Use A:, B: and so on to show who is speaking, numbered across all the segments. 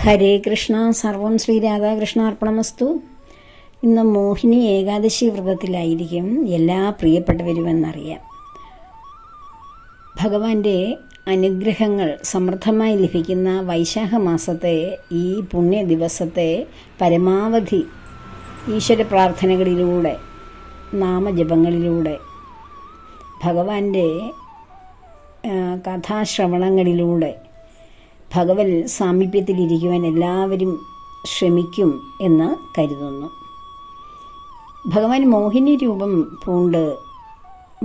A: ഹരേ കൃഷ്ണ. സർവം ശ്രീ രാധാകൃഷ്ണാർപ്പണമസ്തു. ഇന്ന് മോഹിനി ഏകാദശി വ്രതത്തിലായിരിക്കും എല്ലാ പ്രിയപ്പെട്ടവരുമെന്നറിയാം. ഭഗവാന്റെ അനുഗ്രഹങ്ങൾ സമൃദ്ധമായി ലഭിക്കുന്ന വൈശാഖ മാസത്തെ ഈ പുണ്യ ദിവസത്തെ പരമാവധി ഈശ്വര പ്രാർത്ഥനകളിലൂടെ, നാമജപങ്ങളിലൂടെ, ഭഗവാന്റെ കഥാശ്രവണങ്ങളിലൂടെ ഭഗവത് സാമീപ്യത്തിലിരിക്കുവാൻ എല്ലാവരും ശ്രമിക്കും എന്ന് കരുതുന്നു. ഭഗവാൻ മോഹിനി രൂപം പൂണ്ട്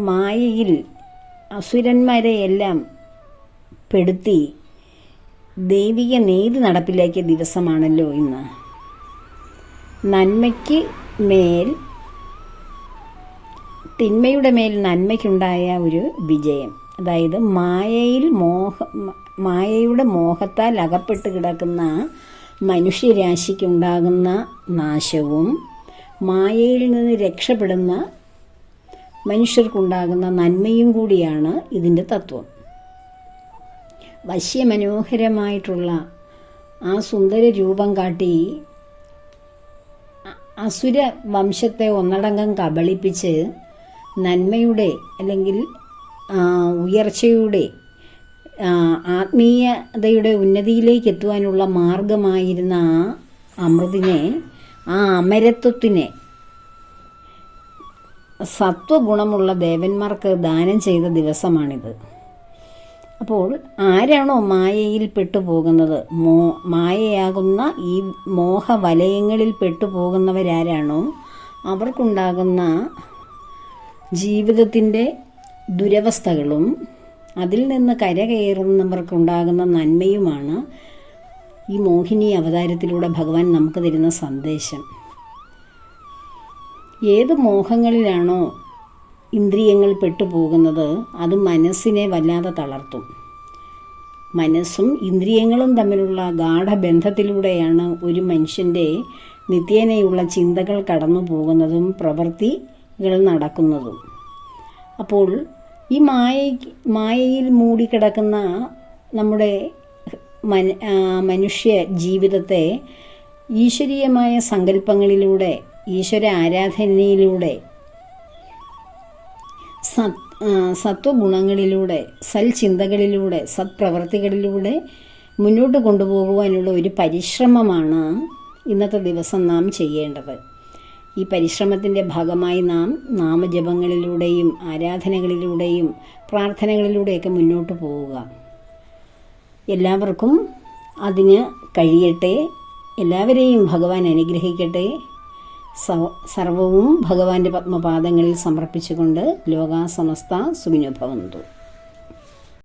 A: മായയിൽ അസുരന്മാരെയെല്ലാം പെടുത്തി ദൈവിക നീതി നടപ്പിലാക്കിയ ദിവസമാണല്ലോ ഇന്ന്. നന്മയ്ക്ക് മേൽ തിന്മയുടെ മേൽ നന്മയ്ക്കുണ്ടായ ഒരു വിജയം, അതായത് മായയുടെ മോഹത്താൽ അകപ്പെട്ട് കിടക്കുന്ന മനുഷ്യരാശിക്കുണ്ടാകുന്ന നാശവും മായയിൽ നിന്ന് രക്ഷപ്പെടുന്ന മനുഷ്യർക്കുണ്ടാകുന്ന നന്മയും കൂടിയാണ് ഇതിൻ്റെ തത്വം. വശ്യമനോഹരമായിട്ടുള്ള ആ സുന്ദര രൂപം കാട്ടി അസുര വംശത്തെ ഒന്നടങ്കം കബളിപ്പിച്ച് നന്മയുടെ അല്ലെങ്കിൽ ഉയർച്ചയുടെ ആത്മീയതയുടെ ഉന്നതിയിലേക്ക് എത്തുവാനുള്ള മാർഗമായിരുന്ന അമൃതിനെ, അമരത്വത്തിനെ സത്വഗുണമുള്ള ദേവന്മാർക്ക് ദാനം ചെയ്ത ദിവസമാണിത്. അപ്പോൾ ആരാണോ മായയിൽ പെട്ടുപോകുന്നത്, മായയാകുന്ന ഈ മോഹവലയങ്ങളിൽ പെട്ടുപോകുന്നവരാരാണോ അവർക്കുണ്ടാകുന്ന ജീവിതത്തിൻ്റെ ദുരവസ്ഥകളും അതിൽ നിന്ന് കരകയറുന്നവർക്കുണ്ടാകുന്ന നന്മയുമാണ് ഈ മോഹിനി അവതാരത്തിലൂടെ ഭഗവാൻ നമുക്ക് തരുന്ന സന്ദേശം. ഏത് മോഹങ്ങളിലാണോ ഇന്ദ്രിയങ്ങൾ പെട്ടുപോകുന്നത് അത് മനസ്സിനെ വല്ലാതെ തളർത്തും. മനസ്സും ഇന്ദ്രിയങ്ങളും തമ്മിലുള്ള ഗാഠബന്ധത്തിലൂടെയാണ് ഒരു മനുഷ്യൻ്റെ നിത്യേനയുള്ള ചിന്തകൾ കടന്നു പോകുന്നതും പ്രവൃത്തികൾ നടക്കുന്നതും. അപ്പോൾ ഈ മായയിൽ മൂടിക്കിടക്കുന്ന നമ്മുടെ മനുഷ്യ ജീവിതത്തെ ഈശ്വരീയമായ സങ്കല്പങ്ങളിലൂടെ, ഈശ്വര ആരാധനയിലൂടെ, സത്വഗുണങ്ങളിലൂടെ, സൽചിന്തകളിലൂടെ, സത്പ്രവർത്തികളിലൂടെ മുന്നോട്ട് കൊണ്ടുപോകുവാനുള്ള ഒരു പരിശ്രമമാണ് ഇന്നത്തെ ദിവസം നാം ചെയ്യേണ്ടത്. ഈ പരിശ്രമത്തിൻ്റെ ഭാഗമായി നാം നാമജപങ്ങളിലൂടെയും ആരാധനകളിലൂടെയും പ്രാർത്ഥനകളിലൂടെയൊക്കെ മുന്നോട്ട് പോവുക. എല്ലാവർക്കും അതിന് കഴിയട്ടെ. എല്ലാവരെയും ഭഗവാൻ അനുഗ്രഹിക്കട്ടെ. സർവവും ഭഗവാന്റെ പത്മപാദങ്ങളിൽ സമർപ്പിച്ചുകൊണ്ട് ലോകാ സമസ്ത സുഖിനോ ഭവന്തു.